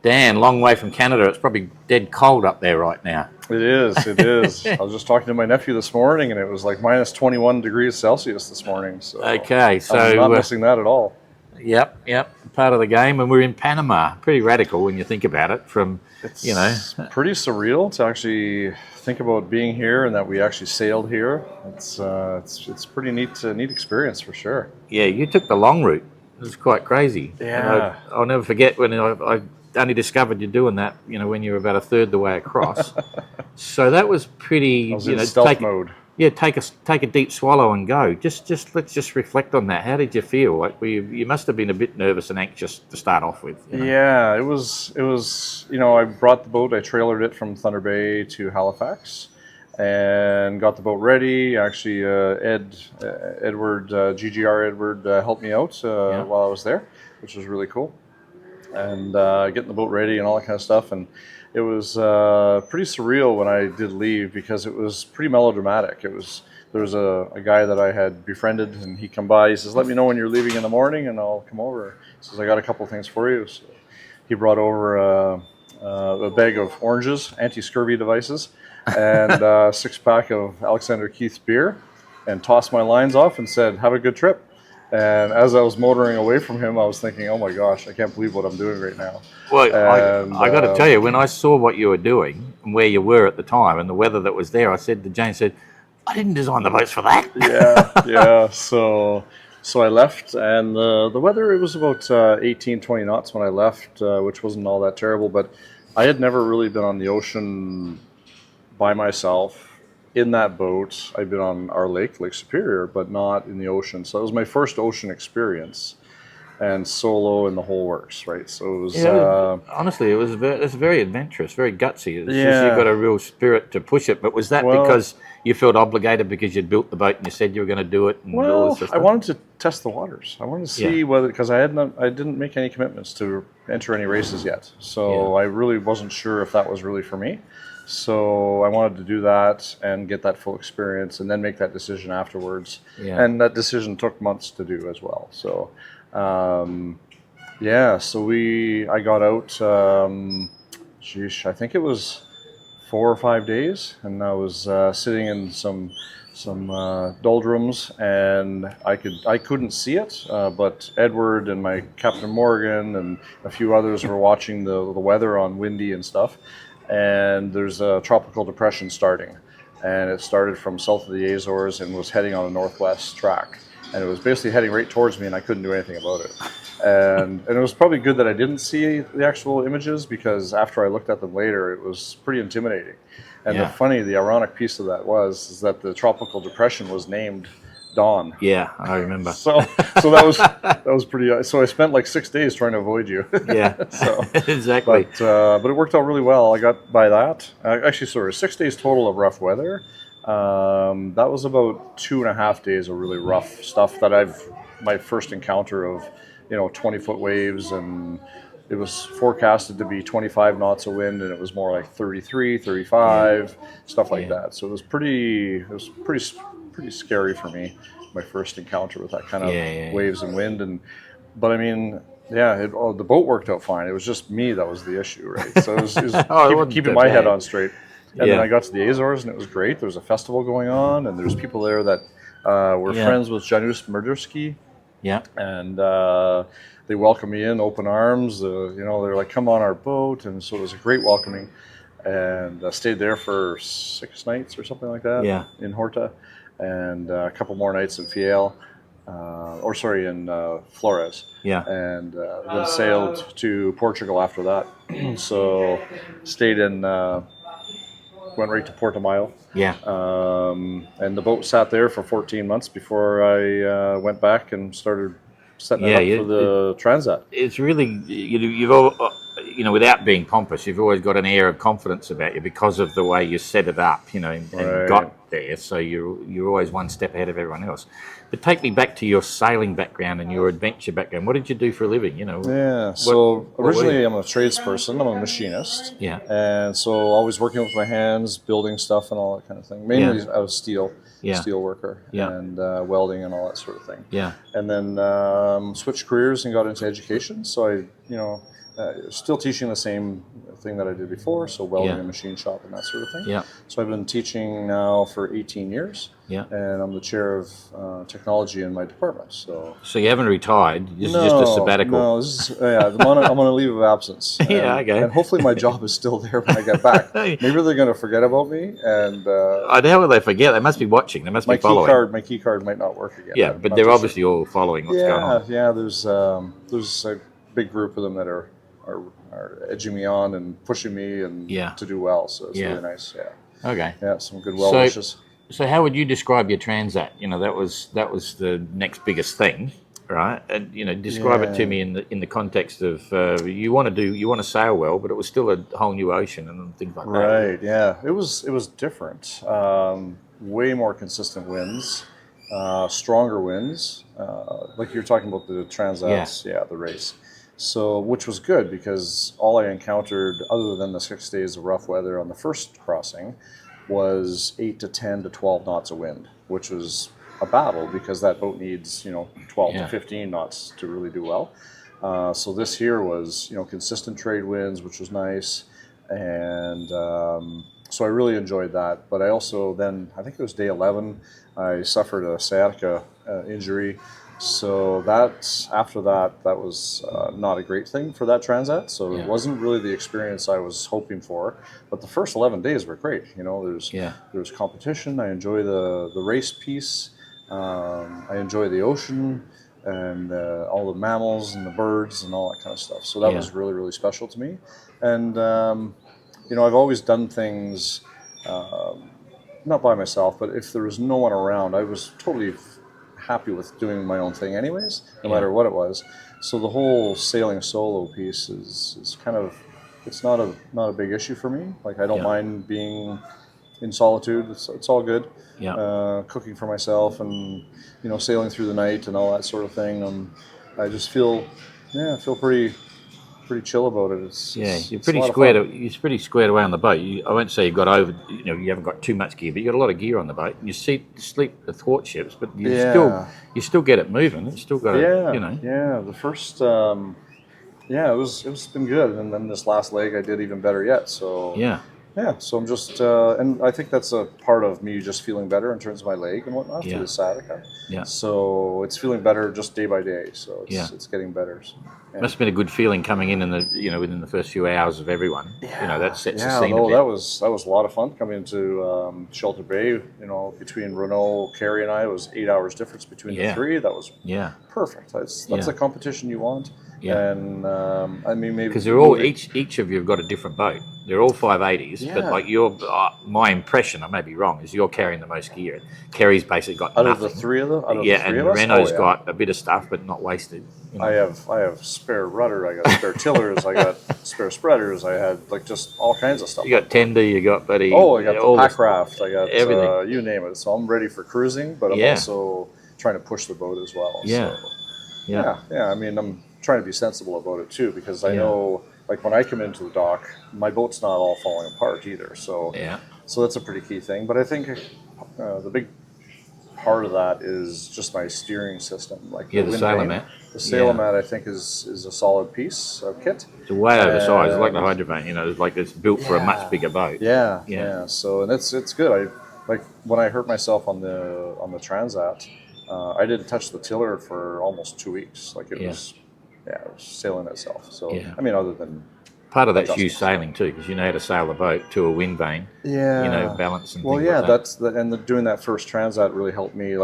Dan, long way from Canada. It's probably dead cold up there right now. It is. It is. I was just talking to my nephew this morning, and it was like minus 21 degrees Celsius this morning. So Okay, so I'm not missing that at all. Yep, part of the game, and we're in Panama. Pretty radical when you think about it. It's pretty surreal to actually think about being here and that we actually sailed here. It's pretty neat experience for sure. Yeah, you took the long route. It was quite crazy. Yeah. I'll never forget when I only discovered you doing that. When you were about a third the way across. So that was pretty. I was in stealth mode. Yeah, take a deep swallow and go. Let's just reflect on that. How did you feel? Like you must have been a bit nervous and anxious to start off with. Yeah, it was. I brought the boat. I trailered it from Thunder Bay to Halifax, and got the boat ready. Actually, GGR Edward helped me out while I was there, which was really cool. And getting the boat ready and all that kind of stuff. And it was pretty surreal when I did leave because it was pretty melodramatic. There was a guy that I had befriended, and he come by. He says, "Let me know when you're leaving in the morning, and I'll come over." He says, "I got a couple of things for you." So he brought over a bag of oranges, anti-scurvy devices, and a 6-pack of Alexander Keith's beer, and tossed my lines off and said, "Have a good trip." And as I was motoring away from him, I was thinking, "Oh my gosh, I can't believe what I'm doing right now." Well, I got to tell you, when I saw what you were doing and where you were at the time and the weather that was there, I said to Jane, "I didn't design the boats for that." Yeah. So I left, and the weather, it was about 18, 20 knots when I left, which wasn't all that terrible. But I had never really been on the ocean by myself. In that boat, I'd been on our Lake Superior, but not in the ocean. So it was my first ocean experience, and solo in the whole works, right? So it was. Honestly, it's very adventurous, very gutsy. It's just, you've got a real spirit to push it. But was that because you felt obligated because you'd built the boat and you said you were going to do it? And all this I wanted to test the waters. I wanted to see whether, because I didn't make any commitments to enter any races yet. So I really wasn't sure if that was really for me. So I wanted to do that and get that full experience, and then make that decision afterwards. Yeah. And that decision took months to do as well. So, I got out. I think it was 4 or 5 days, and I was sitting in some doldrums, and I couldn't see it, but Edward and my Captain Morgan and a few others were watching the weather on windy and stuff. And there's a tropical depression starting, and it started from south of the Azores and was heading on a northwest track, and it was basically heading right towards me, and I couldn't do anything about it. And it was probably good that I didn't see the actual images, because after I looked at them later, it was pretty intimidating. And the ironic piece of that is that the tropical depression was named Dawn. Yeah, I remember. So that was pretty. So I spent like 6 days trying to avoid you. Yeah. Exactly. But it worked out really well. I got by that. Actually, sorry, 6 days total of rough weather. That was about 2.5 days of really rough stuff my first encounter of 20-foot waves, and it was forecasted to be 25 knots of wind, and it was more like 33, 35, stuff like that. So it was pretty scary for me, my first encounter with that kind of waves and wind. But I mean, the boat worked out fine. It was just me that was the issue, right? So it was keeping my head on straight. And then I got to the Azores, and it was great. There was a festival going on, and there's people there that were friends with Janusz Murderski. Yeah. And they welcomed me in, open arms. They're like, "Come on our boat." And so it was a great welcoming. And I stayed there for 6 nights or something like that in Horta. And a couple more nights in Fiel, in Flores. Yeah. And then sailed to Portugal after that. So stayed went right to Portimao. Yeah. And the boat sat there for 14 months before I went back and started setting it up for the Transat. It's really, you've all, without being pompous, you've always got an air of confidence about you because of the way you set it up, and got there. So you're always one step ahead of everyone else. But take me back to your sailing background and your adventure background. What did you do for a living? So originally I'm a tradesperson. I'm a machinist. Yeah. And so always working with my hands, building stuff and all that kind of thing. Mainly I was steel worker and welding and all that sort of thing. Yeah. And then switched careers and got into education. So still teaching the same thing that I did before, so welding and machine shop and that sort of thing. Yeah. So I've been teaching now for 18 years. Yeah. And I'm the chair of technology in my department. So you haven't retired. This is just a sabbatical. No, this is, I'm on a leave of absence. And, yeah, okay. And hopefully my job is still there when I get back. Maybe they're going to forget about me. And how will they forget? They must be watching. They must be following. My key card might not work again. Yeah, but they're obviously all following what's going on. Yeah, there's a big group of them that are edging me on and pushing me and to do well. So it's really nice. Yeah. Okay. Yeah, some good well wishes. So how would you describe your Transat? That was the next biggest thing, right? And describe it to me in the context of you want to sail well, but it was still a whole new ocean and things like that. Right. Yeah. It was different. Way more consistent winds, stronger winds. Like you're talking about the Transats, the race. So, which was good because all I encountered, other than the 6 days of rough weather on the first crossing, was 8 to 10 to 12 knots of wind, which was a battle because that boat needs 12 to 15 knots to really do well. So this here was consistent trade winds, which was nice, and so I really enjoyed that. But I also then, I think it was day 11, I suffered a sciatica injury. So after that was not a great thing for that Transat. So it wasn't really the experience I was hoping for. But the first 11 days were great. There's competition. I enjoy the race piece. I enjoy the ocean and all the mammals and the birds and all that kind of stuff. So that was really, really special to me. And I've always done things not by myself, but if there was no one around, I was totally happy with doing my own thing anyways, no matter what it was. So the whole sailing solo piece is kind of, it's not a big issue for me. Like I don't mind being in solitude. It's all good. Cooking for myself and sailing through the night and all that sort of thing. I just feel pretty chill about it. You're pretty squared. You're pretty squared away on the boat. I won't say you've got over. You haven't got too much gear, but you got a lot of gear on the boat. And you sleep athwartships, but you still get it moving. It's still got the first. It's been good, and then this last leg I did even better yet. So so I'm just, and I think that's a part of me just feeling better in terms of my leg and whatnot through the sciatica. So it's feeling better just day by day. So it's getting better. So, Must have been a good feeling coming in the within the first few hours of everyone. That sets the scene. That was a lot of fun coming into Shelter Bay. Between Renault, Carrie, and I, it was 8 hours difference between the three. That was perfect. That's the competition you want. And I mean, maybe because they're all each of you have got a different boat. They're all 580s, but like my impression, I may be wrong, is you're carrying the most gear. Kerry's basically got out nothing. Of the three of them. And Renault's got a bit of stuff, but not wasted. I have spare rudder. I got spare tillers. I got spare spreaders. I had just all kinds of stuff. You got tender. You got buddy. I got the pack raft. I got everything. You name it. So I'm ready for cruising, but I'm also trying to push the boat as well. I mean, I'm trying to be sensible about it too, because I know, like when I come into the dock, my boat's not all falling apart either. So so that's a pretty key thing. But I think the big part of that is just my steering system, like the sailor mat. The sailor mat, I think, is a solid piece of kit. It's way oversized, like the hydrovane. Like it's built for a much bigger boat. So and it's good. Like when I hurt myself on the Transat, I didn't touch the tiller for almost 2 weeks. Like it was sailing itself. So I mean, other than part of that's you sailing too, because you know how to sail the boat to a wind vane. Balance and things like that. Doing that first Transat really helped me.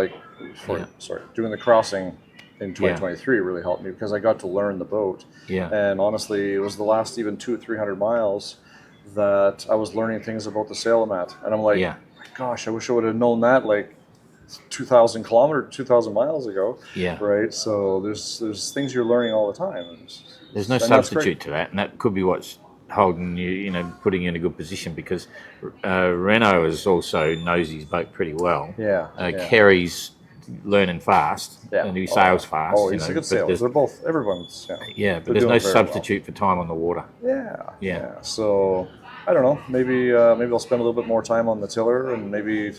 Doing the crossing in 2023 really helped me because I got to learn the boat. And honestly, it was the last even 200-300 miles that I was learning things about the sailor mat, and I'm like, my gosh, I wish I would have known that 2,000 miles ago. Right. So there's things you're learning all the time. There's no substitute to that, and that could be what's holding you, putting you in a good position, because Renault also knows his boat pretty well. Kerry's learning fast, and he sails fast. He's a good sailor. Everyone's. But there's no substitute for time on the water. So I don't know. Maybe I'll spend a little bit more time on the tiller, and maybe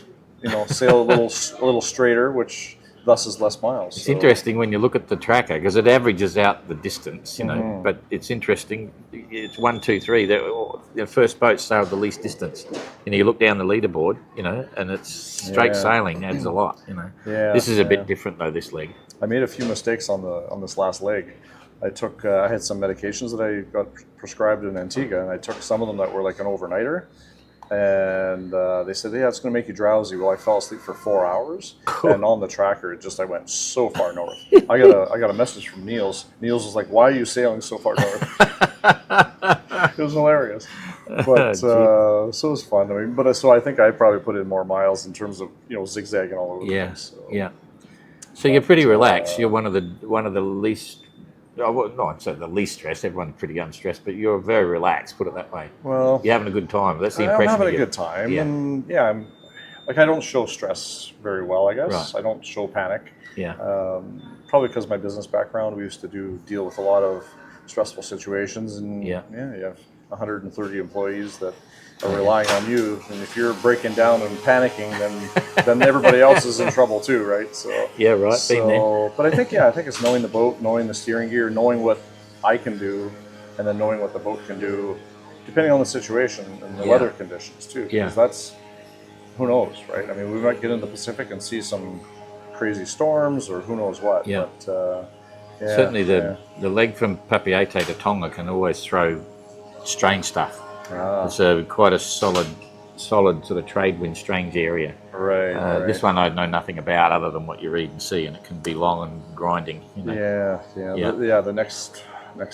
sail a little straighter, which thus is less miles. It's interesting when you look at the tracker because it averages out the distance, you know. But it's interesting. It's 1, 2, 3. The first boat sailed the least distance. You know, you look down the leaderboard, you know, and it's straight sailing adds a lot. You know. Yeah. This is a bit different though. This leg. I made a few mistakes on this last leg. I had some medications that I got prescribed in Antigua, and I took some of them that were like an overnighter. And they said, yeah, it's going to make you drowsy. Well, I fell asleep for 4 hours, and on the tracker, I went so far north. I got a message from Niels. Niels was like, "Why are you sailing so far north?" It was hilarious, but so it was fun. I mean, so I think I probably put in more miles in terms of zigzagging all over the place. So. So you're pretty relaxed. You're one of the least. Well, no, I'd say the least stressed. Everyone's pretty unstressed, but you're very relaxed. Put it that way. Well, you're having a good time. That's the impression. I'm having a good time, and I don't show stress very well. I guess I don't show panic. Yeah. Probably because of my business background, we used to deal with a lot of stressful situations, and you have 130 employees that are relying on you, and if you're breaking down and panicking, then everybody else is in trouble too, right? So but I think it's knowing the boat, knowing the steering gear, knowing what I can do, and then knowing what the boat can do, depending on the situation and the weather conditions too. Because that's, who knows, right? I mean, we might get in the Pacific and see some crazy storms or who knows what. Yeah. But certainly the leg from 5.8m to Tonga can always throw strange stuff. It's quite a solid sort of trade wind, strange area. Right. This one I know nothing about other than what you read and see, and it can be long and grinding. You know? The next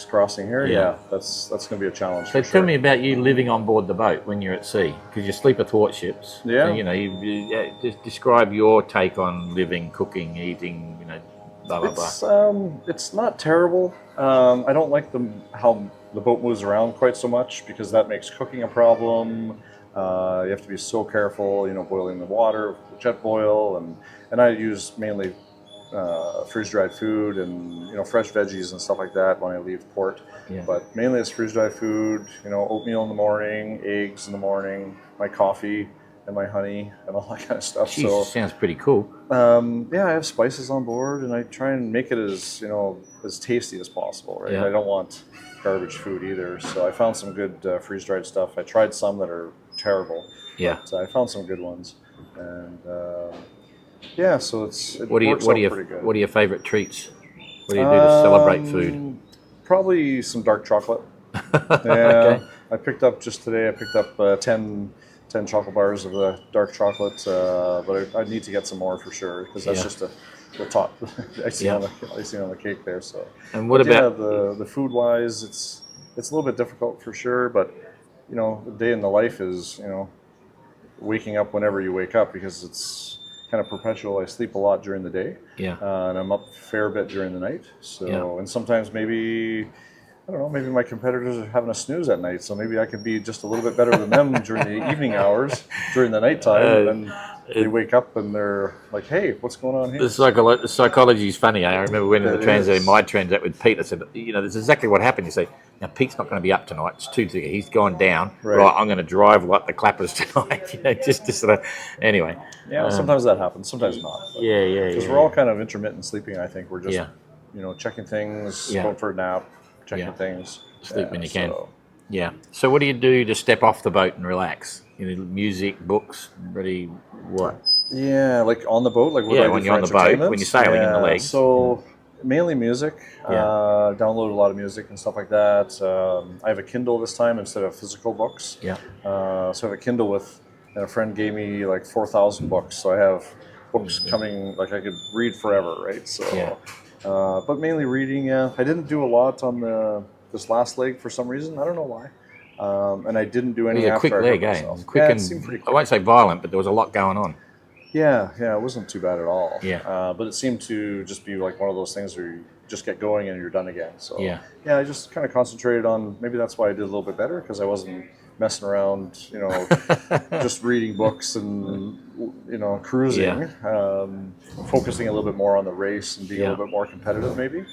crossing here, that's going to be a challenge. So tell me about you living on board the boat when you're at sea, because you sleep athwartships. Yeah. And, you just describe your take on living, cooking, eating. Blah blah blah. It's not terrible. I don't like how the boat moves around quite so much, because that makes cooking a problem. You have to be so careful, boiling the water, jet boil, and I use mainly freeze-dried food and fresh veggies and stuff like that when I leave port. Yeah. But mainly it's freeze-dried food, oatmeal in the morning, eggs in the morning, my coffee and my honey and all that kind of stuff. Jeez, so sounds pretty cool. I have spices on board, and I try and make it as as tasty as possible. Right, I don't want garbage food either. So I found some good freeze-dried stuff. I tried some that are terrible. Yeah. But I found some good ones, and so it what works out pretty good. What are your favorite treats? What do you do to celebrate food? Probably some dark chocolate. Okay. I picked up just today. I picked up 10 chocolate bars of the dark chocolate, but I need to get some more for sure, because that's just the top icing on the cake there. So. And what about the food wise? It's a little bit difficult for sure, but the day in the life is waking up whenever you wake up, because it's kind of perpetual. I sleep a lot during the day, and I'm up a fair bit during the night. So and sometimes maybe. I don't know, maybe my competitors are having a snooze at night, so maybe I could be just a little bit better than them during the evening hours, during the nighttime, and they wake up and they're like, hey, what's going on here? The psychology is funny. I remember when in the transit, my transit with Pete, I said, this is exactly what happened. You say, now Pete's not going to be up tonight. It's 2:30. He's gone down. Right, I'm going to drive like the clappers tonight. Just sort of, anyway. Yeah, sometimes that happens, sometimes not. Because we're all kind of intermittent sleeping, I think. We're just, checking things, going for a nap. Checking things. Sleep when you can. Yeah. So what do you do to step off the boat and relax? Music, books, ready, what? Yeah, like on the boat? Like what when you're on the boat, when you're sailing in the legs. So mainly music. Download a lot of music and stuff like that. I have a Kindle this time instead of physical books. Yeah. So I have a Kindle with, and a friend gave me like 4,000 books. So I have books coming, like I could read forever, right? So. But mainly reading. I didn't do a lot on this last leg for some reason. I don't know why. And I didn't do any after quick I hurt leg, myself. Quick and seemed pretty quick. I won't say violent, but there was a lot going on. Yeah, it wasn't too bad at all. Yeah. But it seemed to just be like one of those things where you just get going and you're done again. So I just kind of concentrated on, maybe that's why I did a little bit better, because I wasn't messing around, just reading books and, cruising, focusing a little bit more on the race and being a little bit more competitive maybe.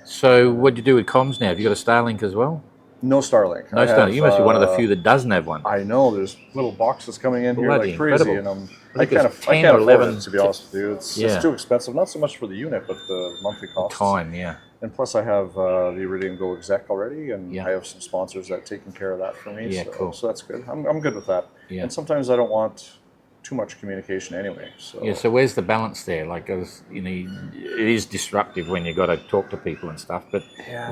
So what do you do with comms now? Have you got a Starlink as well? No Starlink. No Starlink. You must be one of the few that doesn't have one. I know. There's little boxes coming in here like crazy, and I think it's 10 can't or afford 11. it, to be honest with you. It's too expensive. Not so much for the unit, but the monthly costs. Time, yeah. And plus, I have the Iridium Go exec already, and Yeah. I have some sponsors that taking care of that for me. Yeah, so, cool. So that's good. I'm good with that. Yeah. And sometimes I don't want too much communication anyway. So Yeah, so where's the balance there? Like, you know, it is disruptive when you got to talk to people and stuff, but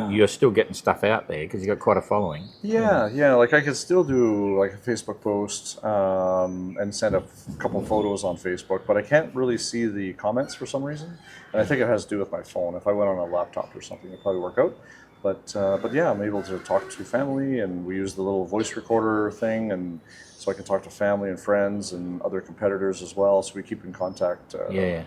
you're still getting stuff out there because you got quite a following. Yeah. Like I could still do like a Facebook post and send a couple photos on Facebook, but I can't really see the comments for some reason. And I think it has to do with my phone. If I went on a laptop or something, it'd probably work out. But yeah, I'm able to talk to family, and we use the little voice recorder thing, and so I can talk to family and friends and other competitors as well. So we keep in contact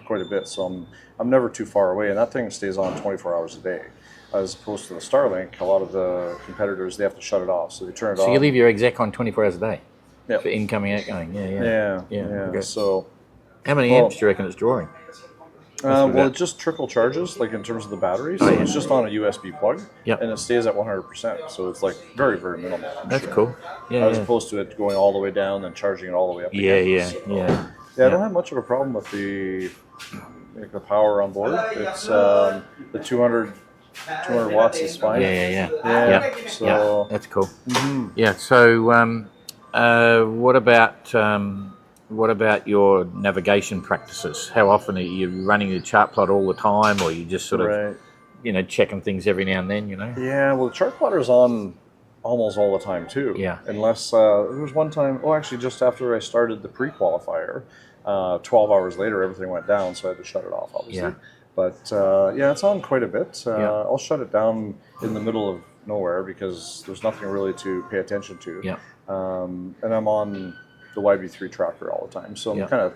quite a bit. So I'm never too far away, and that thing stays on 24 hours a day. As opposed to the Starlink, a lot of the competitors, they have to shut it off, so they turn it on. So you leave your exec on 24 hours a day? Yeah. For incoming, outgoing? Yeah. Okay. So how many amps do you reckon it's drawing? well, it just trickle charges, like in terms of the battery. So it's just on a USB plug, and it stays at 100%. So it's like very, very minimal. That's cool. As opposed to it going all the way down and charging it all the way up again. Yeah, I don't have much of a problem with the power on board. It's the 200 watts is fine. So that's cool. Yeah. So what about your navigation practices? How often are you running your chart plot all the time, or you just sort of checking things every now and then? Yeah. Well, the chart plotter's on almost all the time too. Yeah. Unless there was one time. Oh, actually, just after I started the pre-qualifier, 12 hours later, everything went down, so I had to shut it off. Obviously. Yeah. But it's on quite a bit. I'll shut it down in the middle of nowhere because there's nothing really to pay attention to. Yeah. And I'm on the YB3 tracker all the time, so I'm kind of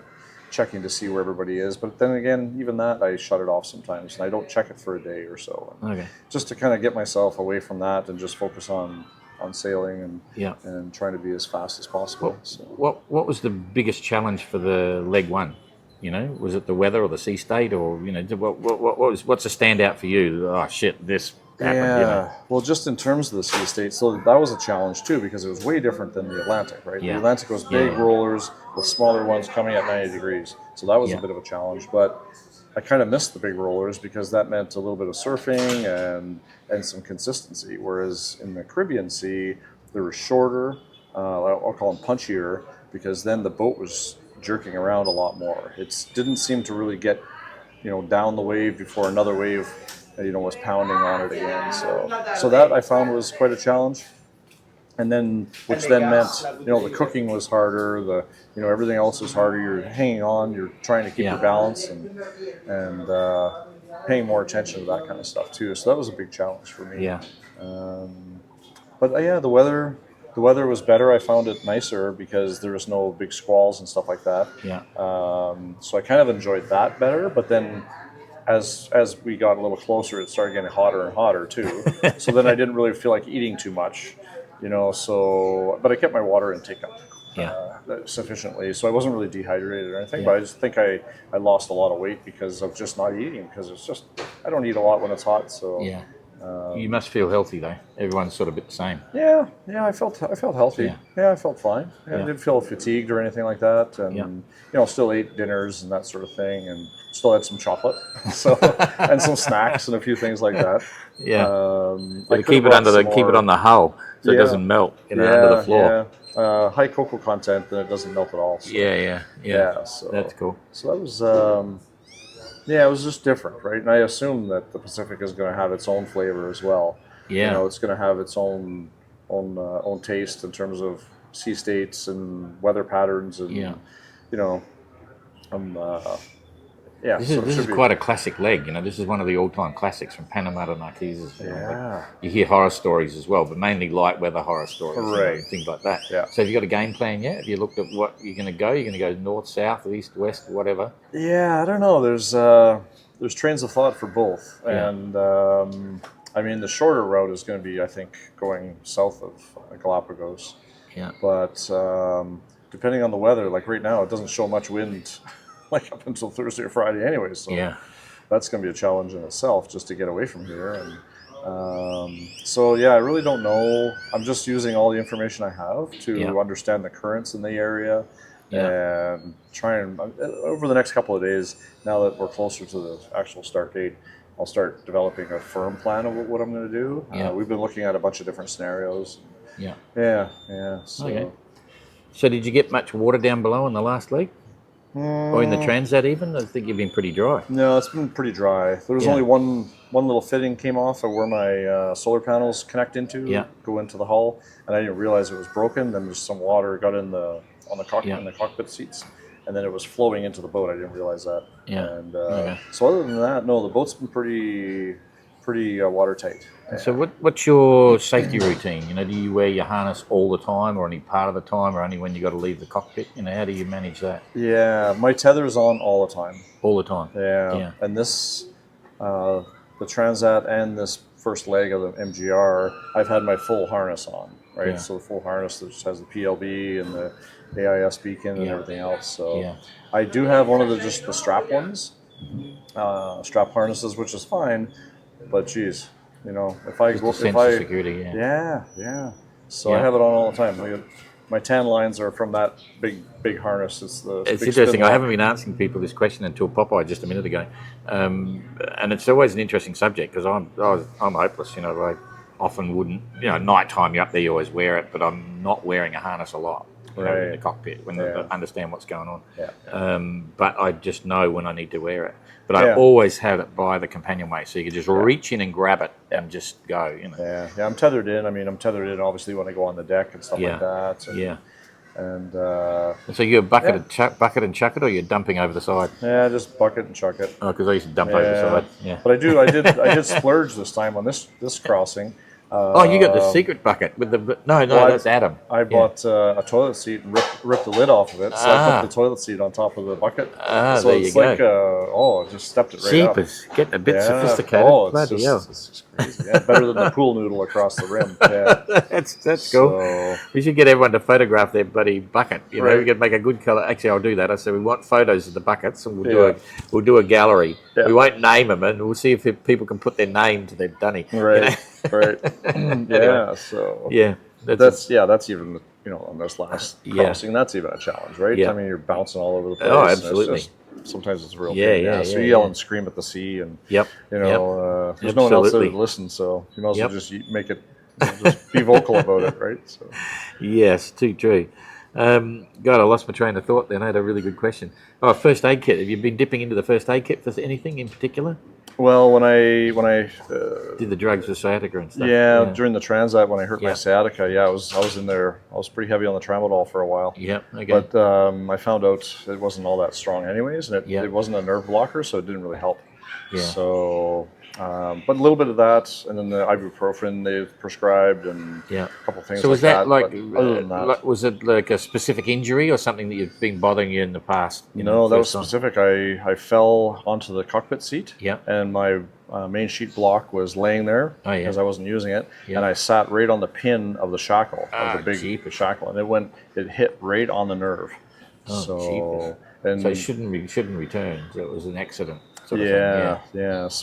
checking to see where everybody is. But then again, even that, I shut it off sometimes, and I don't check it for a day or so. Just to kind of get myself away from that and just focus on sailing and trying to be as fast as possible. What was the biggest challenge for the Leg1? Was it the weather or the sea state, or what's a standout for you? Oh shit, this happened. Well, just in terms of the sea state, so that was a challenge too, because it was way different than the Atlantic, right? The Atlantic was big rollers with smaller ones coming at 90 degrees, so that was a bit of a challenge. But I kind of missed the big rollers because that meant a little bit of surfing and some consistency. Whereas in the Caribbean Sea, they were shorter. I'll call them punchier, because then the boat was jerking around a lot more. It didn't seem to really get down the wave before another wave was pounding on it again. So that I found was quite a challenge. And then, which then meant, the cooking was harder, everything else was harder. You're hanging on, you're trying to keep your balance and paying more attention to that kind of stuff too. So that was a big challenge for me. But the weather was better. I found it nicer because there was no big squalls and stuff like that. So I kind of enjoyed that better. But then, as we got a little closer, it started getting hotter and hotter too. So then I didn't really feel like eating too much, but I kept my water intake up sufficiently, so I wasn't really dehydrated or anything. But I just think I lost a lot of weight because of just not eating, because it's just, I don't eat a lot when it's hot. So you must feel healthy though. Everyone's sort of a bit the same. Yeah, I felt healthy. I felt fine. I didn't feel fatigued or anything like that, and still ate dinners and that sort of thing, and still had some chocolate, and some snacks and a few things like that. Keep it on the hull so it doesn't melt under the floor. High cocoa content, then it doesn't melt at all. So. So that's cool. So that was it was just different, right? And I assume that the Pacific is going to have its own flavor as well. It's going to have its own taste in terms of sea states and weather patterns, and This is quite a classic leg. This is one of the all-time classics from Panama to Marquesas. You hear horror stories as well, but mainly light weather horror stories, things like that. So have you got a game plan yet? Have you looked at what you're going to go? You're going to go north, south, east, west, whatever? I don't know. There's trains of thought for both, and I mean the shorter route is going to be, I think, going south of Galapagos. But depending on the weather, like right now, it doesn't show much wind. Like up until Thursday or Friday anyway, so that's going to be a challenge in itself just to get away from here. And I really don't know. I'm just using all the information I have to understand the currents in the area, and try and over the next couple of days, now that we're closer to the actual start date, I'll start developing a firm plan of what I'm going to do. We've been looking at a bunch of different scenarios. So. Okay. So did you get much water down below in the last leg? Or in the Transat even? I think you've been pretty dry. No, it's been pretty dry. There was only one little fitting came off of where my solar panels connect into, go into the hull, and I didn't realize it was broken. Then just some water got in the cockpit seats, and then it was flowing into the boat. I didn't realize that. And so other than that, no, the boat's been pretty watertight. So what's your safety routine? You know, do you wear your harness all the time, or any part of the time, or only when you got to leave the cockpit? You know, how do you manage that? Yeah, my tether's on all the time. All the time. Yeah. And this, the Transat and this first leg of the MGR, I've had my full harness on, right? So the full harness that just has the PLB and the AIS beacon and everything else. So I do have one of the strap ones, strap harnesses, which is fine, but geez. You know, if I security, So I have it on all the time. My tan lines are from that big harness. It's interesting. I haven't been answering people this question until Popeye just a minute ago, and it's always an interesting subject because I'm hopeless. You know, I often wouldn't. You know, nighttime you're up there, you always wear it, but I'm not wearing a harness a lot. In the cockpit when I understand what's going on. But I just know when I need to wear it. But I always have it by the companionway, so you can just reach in and grab it and just go. You know. Yeah. I'm tethered in. I mean, I'm tethered in obviously when I go on the deck and stuff like that. And so you're bucket and chuck it, or you're dumping over the side? Yeah, just bucket and chuck it. Oh, because I used to dump over the side. Yeah. But I did splurge this time on this crossing. You got the secret bucket with the that's Adam. I bought a toilet seat and ripped the lid off of it, so I put the toilet seat on top of the bucket. So there it's you like just stepped it right up. Jeepers, getting a bit sophisticated. It's just crazy. Better than the pool noodle across the rim. That's cool. We should get everyone to photograph their bloody bucket. You know, we could make a good color. Actually, I'll do that. I said we want photos of the buckets, and we'll do a gallery. We won't name them, and we'll see if people can put their name to their dunny. Right. Anyway. So that's even on this last crossing, that's even a challenge, right? I mean, you're bouncing all over the place. Oh, absolutely. Sometimes it's a real pain. So you yell and scream at the sea, and there's no one else there to listen, so you might as well just make it, just be vocal about it, right? So yes, too true. God, I lost my train of thought then. I had a really good question. Oh, first aid kit. Have you been dipping into the first aid kit for anything in particular? Well, when I did the drugs for sciatica and stuff. During the Transat when I hurt my sciatica, I was in there. I was pretty heavy on the tramadol for a while. But I found out it wasn't all that strong anyways, and it wasn't a nerve blocker, so it didn't really help. So, but a little bit of that, and then the ibuprofen they've prescribed, and a couple things. So was that like other than that, was it like a specific injury or something that you've been bothering you in the past? No, that was specific. I fell onto the cockpit seat, and my main sheet block was laying there because I wasn't using it, and I sat right on the pin of the shackle, of the big shackle, and it hit right on the nerve. So it shouldn't return. So it was an accident. So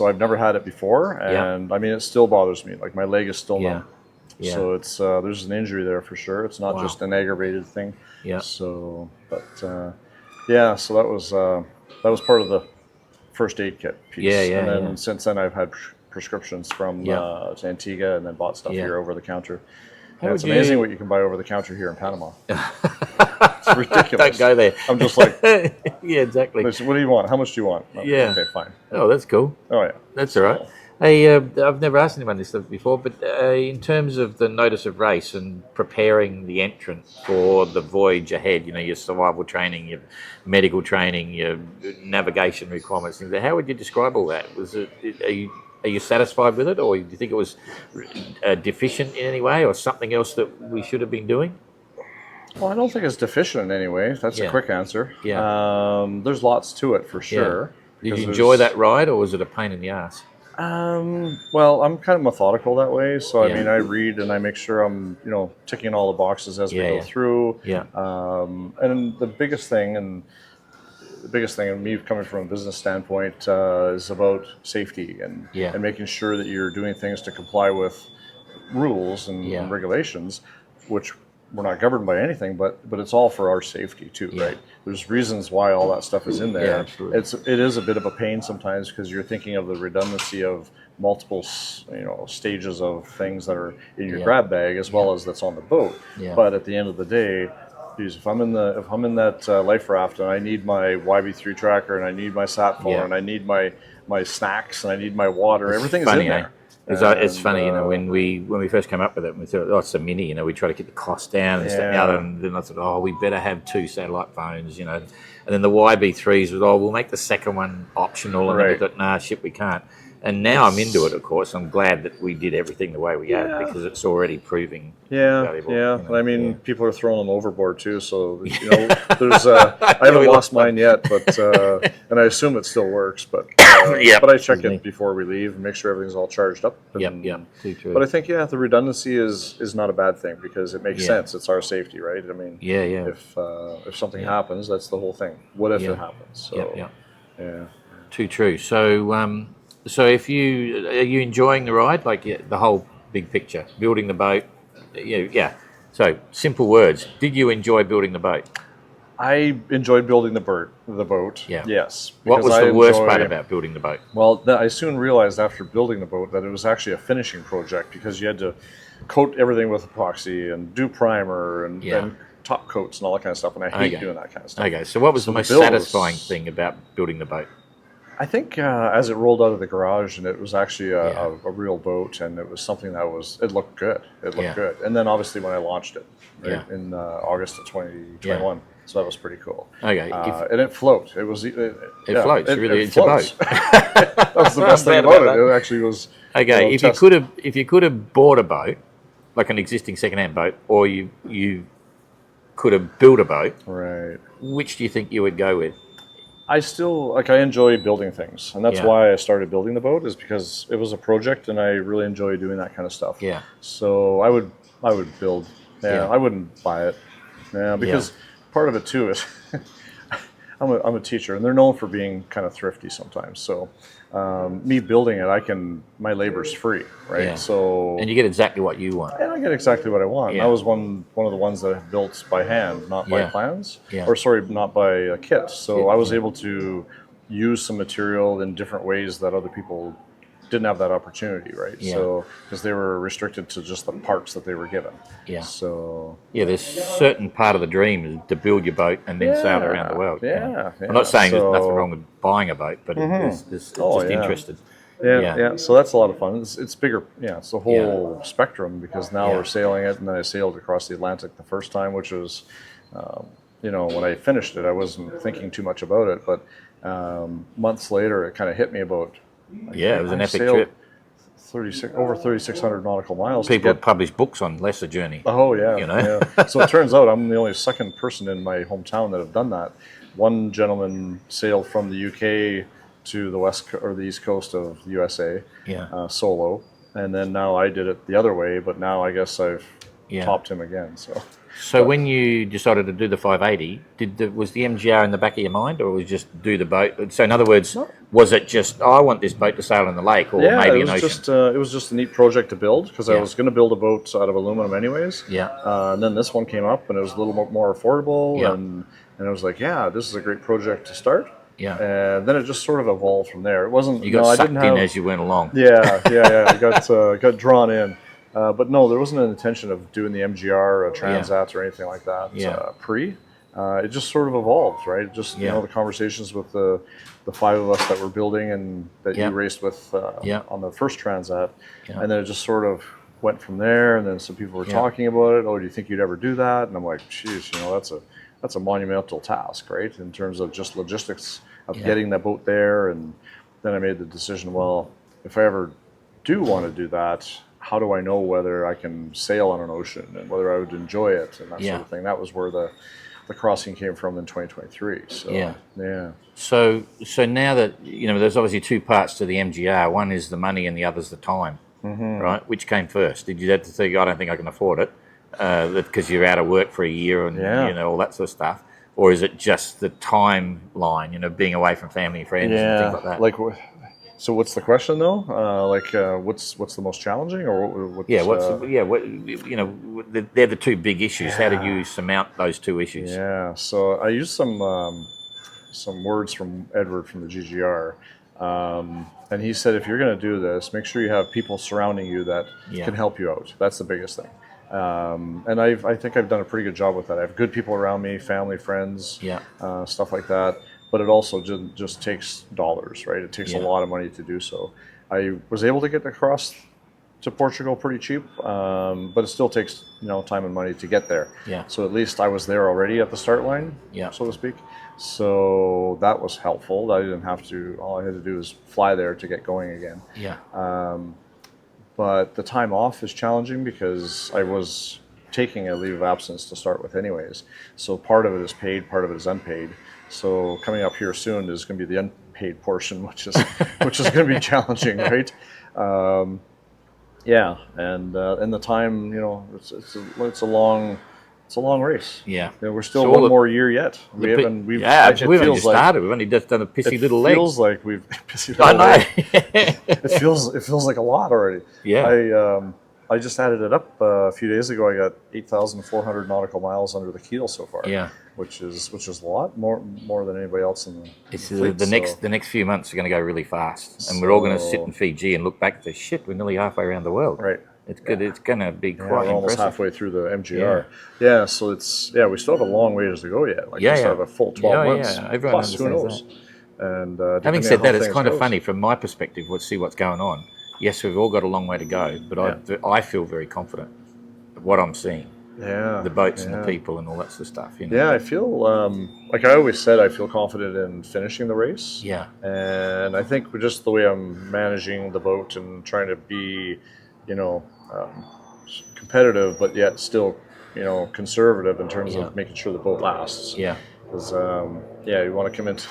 I've never had it before, and I mean it still bothers me. Like my leg is still numb. So it's there's an injury there for sure. It's not just an aggravated thing. So, but so that was part of the first aid kit piece. And then since then I've had prescriptions from Antigua, and then bought stuff here over the counter. And it's amazing what you can buy over the counter here in Panama. It's ridiculous. Don't go there. I'm just like, yeah, exactly. What do you want? How much do you want? Oh, okay, fine. Oh, that's cool. Oh, yeah. That's all right. Hey, I've never asked anyone this stuff before, but in terms of the notice of race and preparing the entrance for the voyage ahead, your survival training, your medical training, your navigation requirements, things, how would you describe all that? Are you satisfied with it, or do you think it was deficient in any way, or something else that we should have been doing? Well, I don't think it's deficient in any way. That's a quick answer. There's lots to it for sure. Did you enjoy that ride, or was it a pain in the ass? Well, I'm kind of methodical that way. So, I mean, I read and I make sure I'm, ticking all the boxes as we go through. And the biggest thing, and me coming from a business standpoint, is about safety and making sure that you're doing things to comply with rules and regulations, which we're not governed by anything, but it's all for our safety too, right? There's reasons why all that stuff is in there. Yeah, absolutely. It is a bit of a pain sometimes because you're thinking of the redundancy of multiple, stages of things that are in your grab bag as well as that's on the boat. Yeah. But at the end of the day, geez, if I'm in that life raft and I need my YB3 tracker and I need my sat phone and I need my snacks and I need my water, everything's in there. It's funny, when we first came up with it, we thought, oh, it's a mini, we try to keep the cost down and stuff. And then I thought, oh, we better have 2 satellite phones, And then the YB3s was, oh, we'll make the second one optional. And then we thought, nah, shit, we can't. And now I'm into it, of course. I'm glad that we did everything the way we had because it's already proving valuable. Yeah, I mean, people are throwing them overboard too. So there's I haven't lost mine yet, but and I assume it still works. But but I check it before we leave and make sure everything's all charged up. Too true. But I think the redundancy is not a bad thing because it makes sense. It's our safety, right? I mean, if something happens, that's the whole thing. What if it happens? So too true. So so are you enjoying the ride, like the whole big picture, building the boat? So simple words. Did you enjoy building the boat? I enjoyed building the boat. Yeah. Yes. What was the worst part about building the boat? Well, I soon realized after building the boat that it was actually a finishing project because you had to coat everything with epoxy and do primer and top coats and all that kind of stuff. And I hate doing that kind of stuff. Okay. So what was the most satisfying thing about building the boat? I think as it rolled out of the garage and it was actually a real boat and it was something that it looked good. It looked good. And then obviously when I launched it in August of 2021, so that was pretty cool. Okay. And it floats. It floats. It's floats. a boat. That was the best thing about it. It actually was. Okay. If you could have bought a boat, like an existing second-hand boat, or you could have built a boat, right? Which do you think you would go with? I enjoy building things, and that's why I started building the boat, is because it was a project, and I really enjoy doing that kind of stuff. Yeah. So I would build. Yeah. I wouldn't buy it. Yeah, because part of it too is I'm a teacher, and they're known for being kind of thrifty sometimes. So me building it, my labor's free, right? Yeah. So and you get exactly what you want. And I get exactly what I want. Yeah. I was one of the ones that I built by hand, not by plans, not by a kit. So I was able to use some material in different ways that other people didn't have that opportunity, right? Yeah. So because they were restricted to just the parts that they were given. Yeah. So there's certain part of the dream is to build your boat and then sail around the world. Yeah. I'm not saying there's nothing wrong with buying a boat, but it's just interested. Yeah. So that's a lot of fun. It's bigger. Yeah. It's the whole spectrum because now we're sailing it, and then I sailed across the Atlantic the first time, which was, when I finished it, I wasn't thinking too much about it, but months later, it kind of hit me about. It was an epic trip. Over 3,600 nautical miles. People have published books on Lesser Journey. Oh yeah, So it turns out I'm the only second person in my hometown that have done that. One gentleman sailed from the UK to the east coast of the USA, solo, and then now I did it the other way. But now I guess I've topped him again. So when you decided to do the 580, was the MGR in the back of your mind, or was it just do the boat? So in other words, was it just, I want this boat to sail in the lake, or maybe an ocean? It was just a neat project to build because I was going to build a boat out of aluminum anyways. Yeah. And then this one came up, and it was a little more affordable, and I was like, this is a great project to start. Yeah. And then it just sort of evolved from there. It wasn't. You got sucked in as you went along. Yeah. I got drawn in. But no, there wasn't an intention of doing the MGR, Transat, or anything like that. It just sort of evolved, right? Just the conversations with the 5 of us that were building and that you raced with on the first Transat, and then it just sort of went from there. And then some people were talking about it. Oh, do you think you'd ever do that? And I'm like, geez, that's a monumental task, right? In terms of just logistics of getting that boat there. And then I made the decision, well, if I ever do want to do that, how do I know whether I can sail on an ocean and whether I would enjoy it and that sort of thing? That was where the crossing came from in 2023. So So now that there's obviously 2 parts to the MGR. One is the money, and the other's the time. Right? Which came first? Did you have to think, I don't think I can afford it, because you're out of work for a year and all that sort of stuff, or is it just the timeline? Being away from family and friends and things like that. So what's the question though? What's the most challenging, or what's, Yeah, they're the two big issues. How do you surmount those two issues? Yeah, so I used some words from Edward from the GGR, and he said if you're going to do this, make sure you have people surrounding you that can help you out. That's the biggest thing. And I think I've done a pretty good job with that. I have good people around me, family, friends, stuff like that. But it also just takes dollars, right? It takes a lot of money to do so. I was able to get across to Portugal pretty cheap, but it still takes time and money to get there. Yeah. So at least I was there already at the start line, so to speak. So that was helpful. I didn't have to. All I had to do was fly there to get going again. Yeah. But the time off is challenging because I was taking a leave of absence to start with anyways. So part of it is paid, part of it is unpaid. So coming up here soon is going to be the unpaid portion, which is going to be challenging, right? And the time, it's a long race. Yeah, we're still one more year yet. We haven't just started. We've only just done a pissy little leg. It feels like we've pissy little leg. It feels like a lot already. Yeah. I just added it up a few days ago. I got 8,400 nautical miles under the keel so far. Yeah, which is a lot more than anybody else in the fleet, the next few months are going to go really fast, and we're all going to sit in Fiji and look back and say, "Shit, we're nearly halfway around the world." Right. It's good. It's going to be quite we're almost impressive. halfway through the MGR. Yeah. So we still have a long ways to go yet. We still have a full 12 months. Everyone plus, who knows? And having said that, it's kind of funny from my perspective. We'll see what's going on. Yes, we've all got a long way to go, but I feel very confident of what I'm seeing. Yeah, the boats and the people and all that sort of stuff. Yeah, I feel like I always said, I feel confident in finishing the race. Yeah, and I think just the way I'm managing the boat and trying to be, competitive, but yet still, conservative in terms of making sure the boat lasts. Yeah, because you want to come into.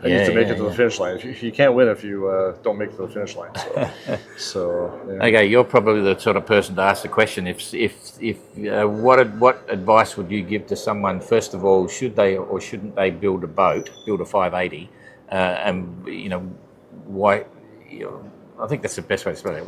I need to make it to the finish line. You can't win if you don't make it to the finish line. Okay, you're probably the sort of person to ask the question. What advice would you give to someone? First of all, should they or shouldn't they build a 580? And why? I think that's the best way to explain it.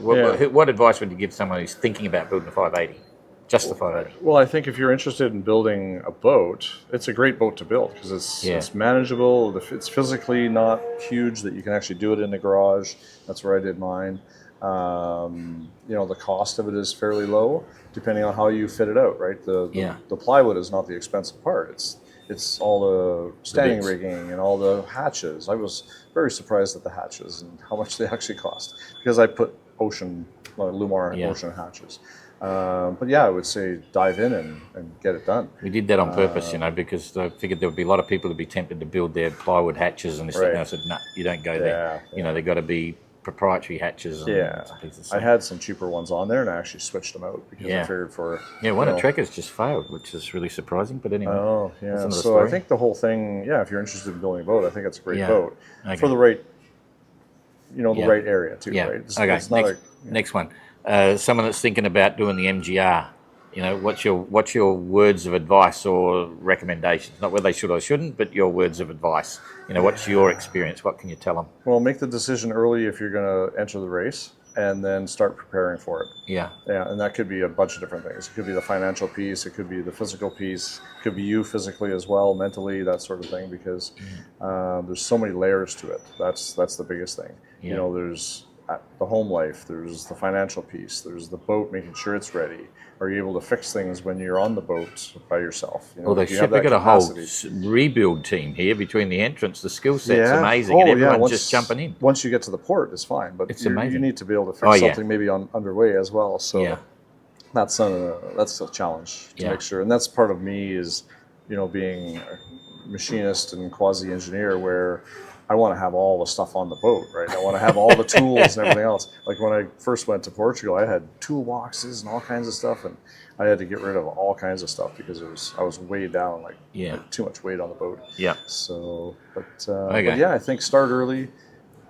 What advice would you give someone who's thinking about building a 580? Just the 580. Well, I think if you're interested in building a boat, it's a great boat to build because it's manageable. It's physically not huge that you can actually do it in the garage. That's where I did mine. The cost of it is fairly low, depending on how you fit it out. Right. The plywood is not the expensive part. It's all the standing rigging and all the hatches. I was very surprised at the hatches and how much they actually cost because I put Lumar ocean hatches. I would say dive in and get it done. We did that on purpose, because I figured there would be a lot of people who'd be tempted to build their plywood hatches and this and I said, no, you don't go there. They've got to be proprietary hatches. And I had some cheaper ones on there and I actually switched them out because I figured for... one of Trekker's just failed, which is really surprising, but anyway. Oh, yeah. So I think the whole thing, if you're interested in building a boat, I think it's a great boat for the right, the right area too, right? It's next one. Someone that's thinking about doing the MGR, what's your words of advice or recommendations? Not whether they should or shouldn't, but your words of advice. What's your experience? What can you tell them? Well, make the decision early if you're going to enter the race, and then start preparing for it. Yeah, and that could be a bunch of different things. It could be the financial piece, it could be the physical piece, it could be you physically as well, mentally, that sort of thing, because there's so many layers to it. That's the biggest thing. There's the home life, there's the financial piece, there's the boat, making sure it's ready. Are you able to fix things when you're on the boat by yourself? We've got a whole rebuild team here between the entrance. The skill set's amazing, and everyone's just jumping in. Once you get to the port, it's fine, but it's amazing. You need to be able to fix something maybe underway as well. So that's a challenge to make sure, and that's part of me is, being a machinist and quasi-engineer where I want to have all the stuff on the boat, right? I want to have all the tools and everything else. Like when I first went to Portugal, I had toolboxes and all kinds of stuff, and I had to get rid of all kinds of stuff because I was weighed down, like too much weight on the boat. Yeah. So, but I think start early.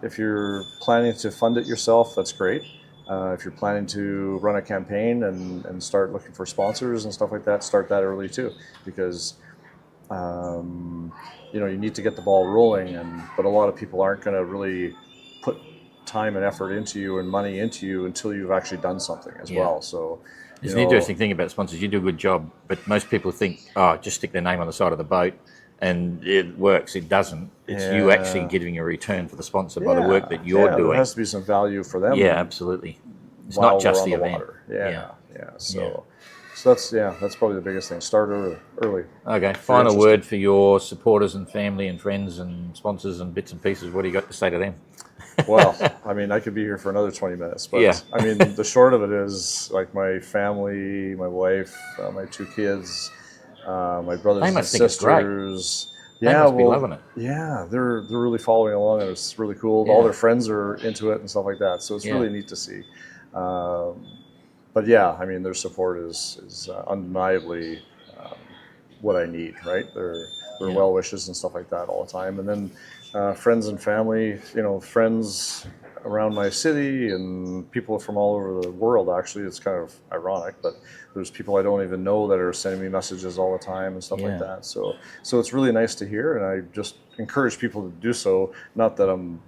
If you're planning to fund it yourself, that's great. If you're planning to run a campaign and start looking for sponsors and stuff like that, start that early too, because you need to get the ball rolling, but a lot of people aren't going to really put time and effort into you and money into you until you've actually done something as well. So it's an interesting thing about sponsors. You do a good job, but most people think, oh, just stick their name on the side of the boat and it works. It doesn't. It's you actually giving a return for the sponsor by the work that you're doing. There has to be some value for them. Yeah, absolutely. It's not just the event. Water. So that's probably the biggest thing. Start early. Okay. Final word for your supporters and family and friends and sponsors and bits and pieces. What do you got to say to them? Well, I mean, I could be here for another 20 minutes, but I mean, the short of it is like my family, my wife, my 2 kids, my brothers and sisters. They must be loving it. Yeah, they're really following along, and it's really cool. All their friends are into it and stuff like that, so it's really neat to see. But yeah, I mean, their support is undeniably what I need. Right? They're well wishes and stuff like that all the time, and then friends and family. Friends around my city and people from all over the world. Actually, it's kind of ironic, but there's people I don't even know that are sending me messages all the time and stuff like that. So it's really nice to hear, and I just encourage people to do so. Not that I'm,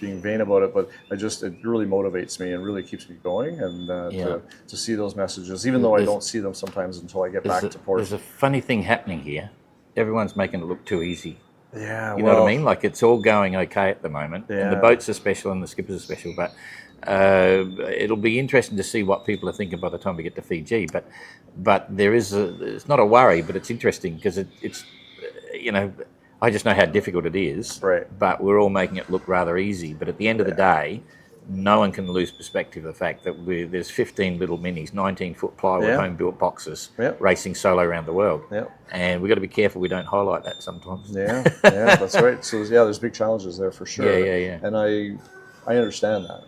being vain about it, but it really motivates me and really keeps me going. And to see those messages, even though I don't see them sometimes until I get back to port. There's a funny thing happening here. Everyone's making it look too easy. Yeah, you know what I mean? Like it's all going okay at the moment. And the boats are special and the skippers are special, but it'll be interesting to see what people are thinking by the time we get to Fiji. But it's not a worry, but it's interesting because it's I just know how difficult it is. Right. But we're all making it look rather easy. But at the end of the day, no one can lose perspective of the fact that there's 15 little minis, 19-foot plywood home-built boxes racing solo around the world. And we've got to be careful we don't highlight that sometimes. Yeah, that's right. So there's big challenges there for sure. Yeah. And I understand that.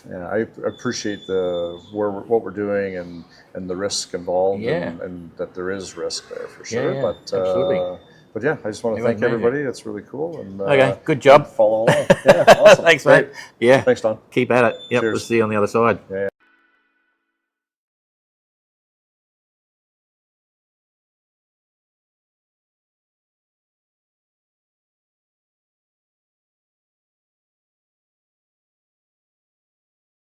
And I appreciate what we're doing and the risk involved and that there is risk there for sure. But absolutely. But I just want to thank everybody. It's really cool. And okay, good job. Follow along. Yeah, awesome. Thanks, mate. Yeah. Thanks, Don. Keep at it. Yep, Cheers. We'll see you on the other side. Yeah.